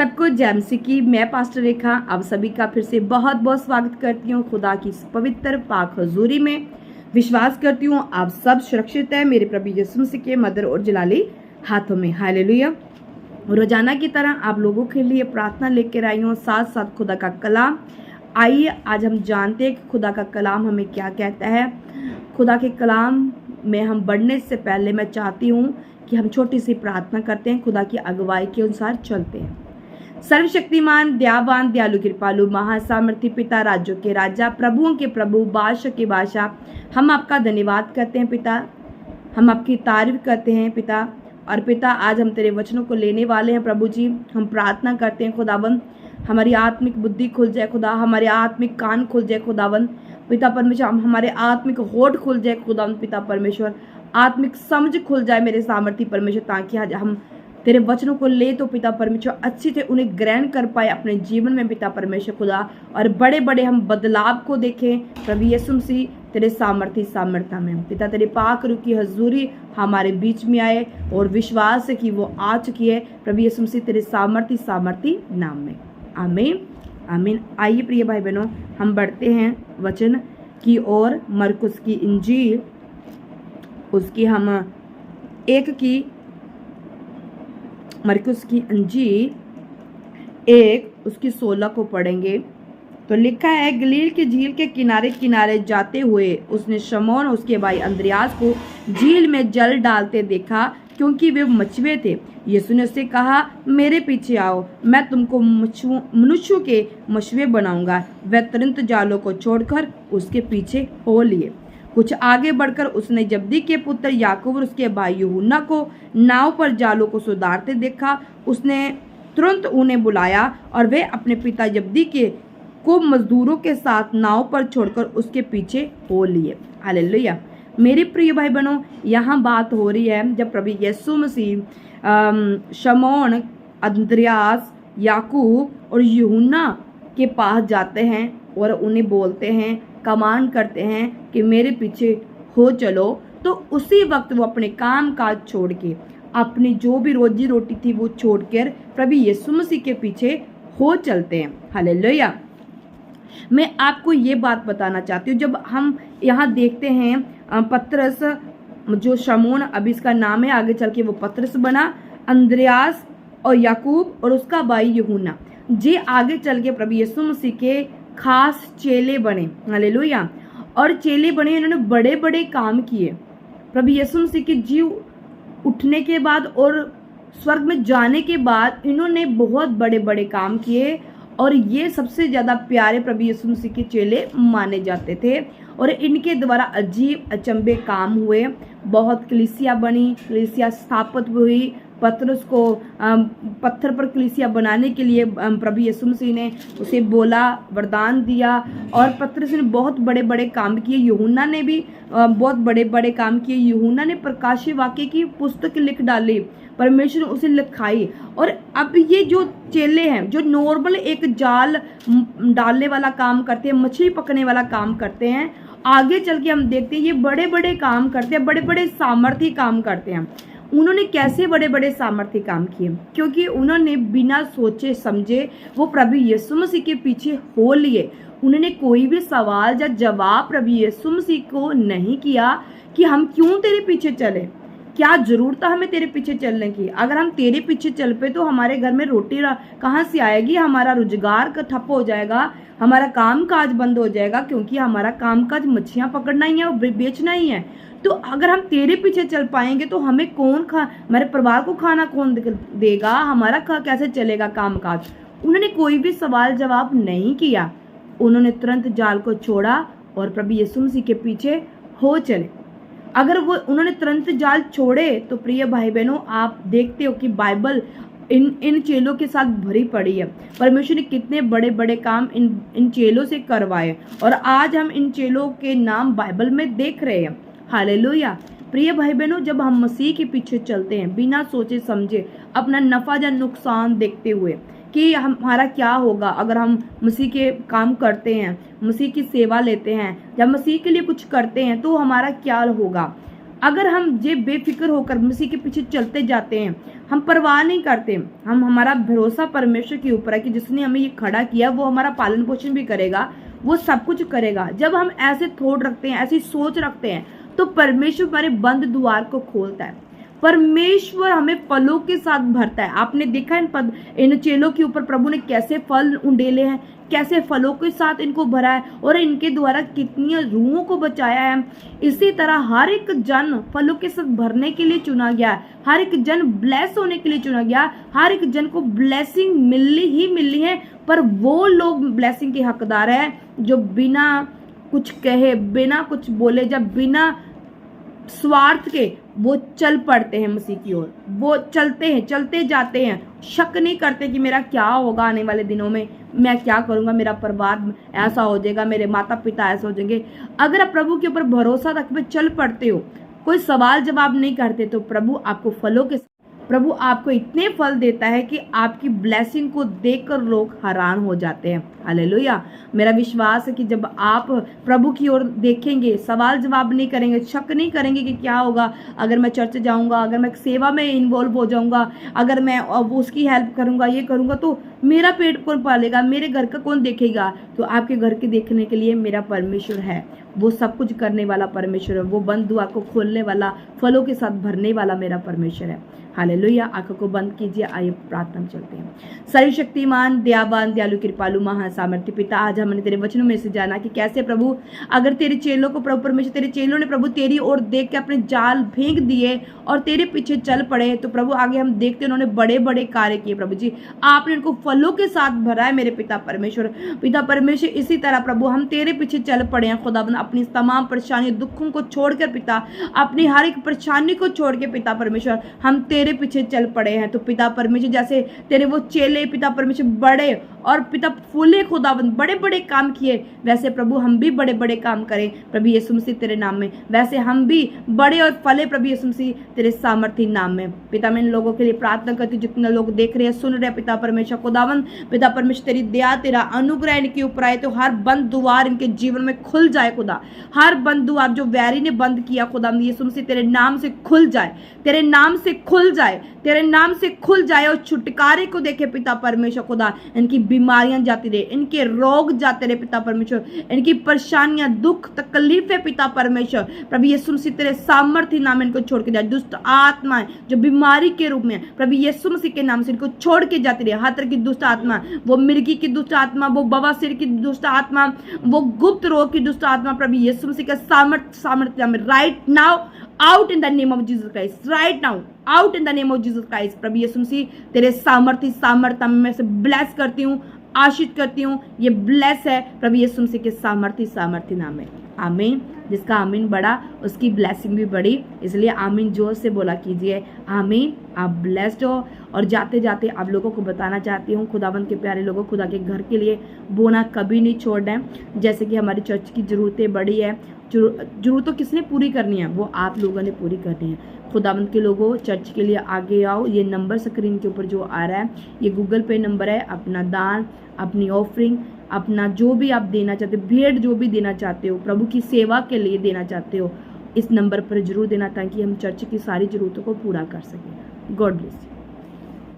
सबको जय मसीह की। मैं पास्टर रेखा आप सभी का फिर से बहुत बहुत स्वागत करती हूँ खुदा की पवित्र पाक हजूरी में। विश्वास करती हूँ आप सब सुरक्षित है मेरे प्रभु यीशु मसीह के मदर और जलाली हाथों में। हालेलुया। रोजाना की तरह आप लोगों के लिए प्रार्थना लेकर आई हूँ, साथ साथ खुदा का कलाम। आइए आज हम जानते हैं कि खुदा का कलाम हमें क्या कहता है। खुदा के कलाम में हम बढ़ने से पहले मैं चाहती हूँ कि हम छोटी सी प्रार्थना करते हैं, खुदा की अगुवाई के अनुसार चलते हैं। सर्वशक्तिमान, दयावान, दयालु, कृपालु, महासामर्थी पिता, राज्यों के राजा, प्रभुओं के प्रभु, बादशाह के बादशाह, हम आपका धन्यवाद करते हैं पिता, हम आपकी तारीफ करते हैं पिता। और पिता आज हम तेरे वचनों को लेने वाले हैं प्रभु जी। हम प्रार्थना करते हैं खुदाबंद हमारी आत्मिक बुद्धि खुल जाए खुदा, हमारे आत्मिक कान खुल जाए खुदाबंद पिता परमेश्वर, हमारे आत्मिक होठ खुल जाए खुदाबंद पिता परमेश्वर, आत्मिक समझ खुल जाए मेरे सामर्थी परमेश्वर, ताकि आज हम तेरे वचनों को ले तो पिता परमेश्वर अच्छी से उन्हें ग्रहण कर पाए अपने जीवन में पिता परमेश्वर खुदा, और बड़े बड़े हम बदलाव को देखें प्रभु यीशु मसीह तेरे सामर्थ्य में। पिता तेरे पाक रूह की हजूरी हमारे बीच में आए और विश्वास है कि वो आ चुकी है प्रभु यीशु मसीह तेरे सामर्थ्य नाम में। आमीन आमीन। आइए प्रिय भाई बहनों, हम बढ़ते हैं वचन की ओर। मरकुस की इंजील उसकी हम मरकुस की इंजील 1 उसकी 16 को पढ़ेंगे तो लिखा है, गलील की झील के किनारे किनारे जाते हुए उसने शमौन और उसके भाई अंद्रयास को झील में जल डालते देखा, क्योंकि वे मछुए थे। यीशु ने उससे कहा, मेरे पीछे आओ, मैं तुमको मनुष्यों के मछुए बनाऊंगा। वह तुरंत जालों को छोड़कर उसके पीछे हो लिए। कुछ आगे बढ़कर उसने जब्दी के पुत्र याकूब और उसके भाई यूहन्ना को नाव पर जालों को सुधारते देखा। उसने तुरंत उन्हें बुलाया और वे अपने पिता जब्दी को मजदूरों के साथ नाव पर छोड़कर उसके पीछे हो लिए। हालेलुया। मेरे प्रिय भाई बहनों, यहाँ बात हो रही है जब प्रभु यीशु मसीह शमौन, अंद्रयास, याकूब और यूहन्ना के पास जाते हैं और उन्हें बोलते हैं, कमांड करते हैं कि मेरे पीछे हो चलो। तो उसी वक्त वो अपने काम काज छोड़ के, अपनी जो भी रोजी रोटी थी वो छोड़कर प्रभु यीशु मसीह के पीछे हो चलते हैं। हालेलुया। मैं आपको ये बात बताना चाहती हूँ, जब हम यहाँ देखते हैं पतरस, जो शमौन अभी इसका नाम है, आगे चल के वो पतरस बना, अंद्रयास और याकूब और उसका भाई यूहन्ना, जे आगे चल के प्रभु यीशु मसीह के खास चेले बने। हालेलुया। और चेले बने, इन्होंने बड़े बड़े काम किए। प्रभु यीशु मसीह के जीव उठने के बाद और स्वर्ग में जाने के बाद इन्होंने बहुत बड़े बड़े काम किए, और ये सबसे ज़्यादा प्यारे प्रभु यीशु मसीह के चेले माने जाते थे। और इनके द्वारा अजीब अचंभे काम हुए, बहुत कलीसिया बनी, कलीसिया स्थापित हुई। पतरस को पत्थर पर कलीसिया बनाने के लिए प्रभु यीशु मसीह ने उसे बोला, वरदान दिया, और पतरस ने बहुत बड़े बड़े काम किए। यूहन्ना ने भी बहुत बड़े बड़े काम किए। यूहन्ना ने प्रकाशित वाक्य की पुस्तक लिख डाली, परमेश्वर ने उसे लिखाई। और अब ये जो चेले हैं, जो नॉर्मल एक जाल डालने वाला काम करते हैं, मछली पकड़ने वाला काम करते हैं, आगे चल के हम देखते हैं ये बड़े बड़े काम करते हैं, बड़े बड़े सामर्थी काम करते हैं। उन्होंने कैसे बड़े बड़े सामर्थ्य काम किए? क्योंकि उन्होंने बिना सोचे समझे वो प्रभु यीशु मसीह के पीछे हो लिए। उन्होंने कोई भी सवाल या जवाब प्रभु यीशु मसीह को नहीं किया कि हम क्यों तेरे पीछे चले, क्या जरूरत है हमें तेरे पीछे चलने की? अगर हम तेरे पीछे चल पे तो हमारे घर में रोटी कहाँ से आएगी? हमारा रोजगार का ठप हो जाएगा, हमारा काम काज बंद हो जाएगा, क्योंकि हमारा काम काज मच्छियाँ पकड़ना ही है और बेचना ही है। तो अगर हम तेरे पीछे चल पाएंगे तो हमें हमारे परिवार को खाना कौन देगा? हमारा कैसे चलेगा काम काज? उन्होंने कोई भी सवाल जवाब नहीं किया। उन्होंने तुरंत जाल को छोड़ा और प्रभु यीशु मसीह के पीछे हो चले। अगर उन्होंने तुरंत जाल छोड़े तो प्रिय भाई बहनों, आप देखते हो कि बाइबल इन चेलों के साथ भरी पड़ी है। परमेश्वर ने कितने बड़े बड़े काम इन चेलों से करवाए, और आज हम इन चेलों के नाम बाइबल में देख रहे हैं। हालेलुया। प्रिय भाई बहनों, जब हम मसीह के पीछे चलते हैं बिना सोचे समझे, अपना नफा या नुकसान देखते हुए कि हमारा क्या होगा अगर हम मसीह के काम करते हैं, मसीह की सेवा लेते हैं, या मसीह के लिए कुछ करते हैं, तो हमारा क्या होगा? अगर हम ये बेफिक्र होकर मसीह के पीछे चलते जाते हैं, हम परवाह नहीं करते। हम हमारा भरोसा परमेश्वर के ऊपर है कि जिसने हमें ये खड़ा किया वो हमारा पालन पोषण भी करेगा, वो सब कुछ करेगा। जब हम ऐसे थॉट रखते हैं, ऐसी सोच रखते हैं, तो परमेश्वर हमारे बंद द्वार को खोलता है। परमेश्वर हमें फलों के साथ भरता है। आपने देखा इन चेलों के ऊपर प्रभु ने कैसे फल उंडेले हैं, कैसे फलों के साथ इनको भरा है और इनके द्वारा कितनी रूहों को बचाया है। इसी तरह हर एक जन फलों के साथ भरने के लिए चुना गया, हर एक जन ब्लेस होने के लिए चुना गया, हर एक जन को ब्लेसिंग मिलनी ही मिलनी है। पर वो लोग ब्लेसिंग के हकदार है जो बिना कुछ कहे, बिना कुछ बोले, जब बिना स्वार्थ के वो चल पड़ते हैं मसीह की ओर। वो चलते हैं, चलते जाते हैं, शक नहीं करते कि मेरा क्या होगा आने वाले दिनों में, मैं क्या करूंगा, मेरा परिवार ऐसा हो जाएगा, मेरे माता पिता ऐसे हो जाएंगे। अगर आप प्रभु के ऊपर भरोसा रख के चल पड़ते हो, कोई सवाल जवाब नहीं करते, तो प्रभु आपको इतने फल देता है कि आपकी ब्लेसिंग को देखकर लोग हैरान हो जाते हैं। हालेलुया। मेरा विश्वास है कि जब आप प्रभु की ओर देखेंगे, सवाल जवाब नहीं करेंगे, शक नहीं करेंगे कि क्या होगा अगर मैं चर्च जाऊंगा, अगर मैं सेवा में इन्वॉल्व हो जाऊंगा, अगर मैं उसकी हेल्प करूंगा, ये करूंगा, तो मेरा पेट कौन पालेगा, मेरे घर का कौन देखेगा। तो आपके घर के देखने के लिए मेरा परमेश्वर है, वो सब कुछ करने वाला परमेश्वर है, वो बंद दुआ को खोलने वाला, फलों के साथ भरने वाला मेरा परमेश्वर है। हालेलुया। आंखों को बंद कीजिए, आइए प्रार्थना चलते हैं। सर्वशक्तिमान, दयावान, दयालु, कृपालु, महासामर्थ्य पिता, आज हमने तेरे वचनों में से जाना कि कैसे प्रभु अगर तेरे चेलों को प्रभु परमेश्वर, तेरे चेलों ने प्रभु तेरी ओर देख के अपने जाल फेंक दिए और तेरे पीछे चल पड़े, तो प्रभु आगे हम देखते उन्होंने बड़े बड़े कार्य किए। प्रभु जी आपने उनको फलों के साथ भरा है मेरे पिता परमेश्वर। पिता परमेश्वर इसी तरह प्रभु हम तेरे पीछे चल पड़े हैं खुदाबंद, अपनी तमाम परेशानियों दुखों को छोड़कर पिता, अपनी हर एक परेशानी को छोड़ के पिता परमेश्वर हम तेरे पीछे चल पड़े हैं। तो पिता परमेश्वर जैसे तेरे वो चेले पिता परमेश्वर बड़े और पिता फूले खुदाबंद बड़े बड़े काम किए, वैसे प्रभु हम भी बड़े बड़े काम करें प्रभु यीशु मसीह तेरे नाम में। वैसे हम भी बड़े और फले प्रभु यीशु मसीह तेरे सामर्थ्य नाम में। पिता मैं इन लोगों के लिए प्रार्थना करती हूँ जितने लोग देख रहे हैं, सुन रहे हैं पिता परमेश्वर खुदाबंद, पिता परमेश्वर तेरी दया तेरा अनुग्रह इनके ऊपर आए, तो हर बंद द्वार इनके जीवन में खुल जाए खुदा। हर बंद द्वार जो वैरी ने बंद किया खुदाबंद यीशु मसीह तेरे नाम से खुल जाए, तेरे नाम से खुल जाए, तेरे नाम से खुल जाए और छुटकारे को देखे पिता परमेश्वर खुदा। इनकी बीमारियां जाती रहे, इनके रोग जाते रहे पिता परमेश्वर, इनकी परेशानियां दुख तकलीफें पिता परमेश्वर प्रभु यीशु मसीह तेरे सामर्थ्य नाम इनको छोड़ के जाए। दुष्ट आत्माएं जो बीमारी के रूप में प्रभु यीशु मसीह के नाम से इनको छोड़ के जाती रहे। हर तरह की दुष्ट आत्मा, वो मिर्गी की दुष्ट आत्मा, वो बवासीर की दुष्ट आत्मा, वो गुप्त रोग की दुष्ट आत्मा प्रभु यीशु मसीह के सामर्थ्य नाम में right now out in the name of Jesus Christ, right now out in the name of Jesus Christ. प्रभु यीशु मसीह तेरे सामर्थ्य में से ब्लेस करती हूँ, आशीष करती हूँ। ये ब्लेस है प्रभु यीशु मसीह के सामर्थ्य नाम में। आमीन। जिसका आमीन बढ़ा उसकी ब्लेसिंग भी बढ़ी, इसलिए आमीन जोर से बोला कीजिए। आमीन। आप ब्लेस्ड हो। और जाते जाते आप लोगों को बताना चाहती हूँ, खुदावंत के प्यारे लोगों, खुदा के घर के लिए बोना कभी नहीं छोड़ना है। जैसे कि हमारी चर्च की ज़रूरतें बड़ी है, जरूरतों किसने पूरी करनी है, वो आप लोगों ने पूरी करनी है। खुदावंत के लोगों चर्च के लिए आगे आओ। ये नंबर स्क्रीन के ऊपर जो आ रहा है ये गूगल पे नंबर है। अपना दान, अपनी ऑफरिंग, अपना जो भी आप देना चाहते हो, भेंट जो भी देना चाहते हो, प्रभु की सेवा के लिए देना चाहते हो, इस नंबर पर जरूर देना ताकि हम चर्च की सारी ज़रूरतों को पूरा कर सकें। God bless.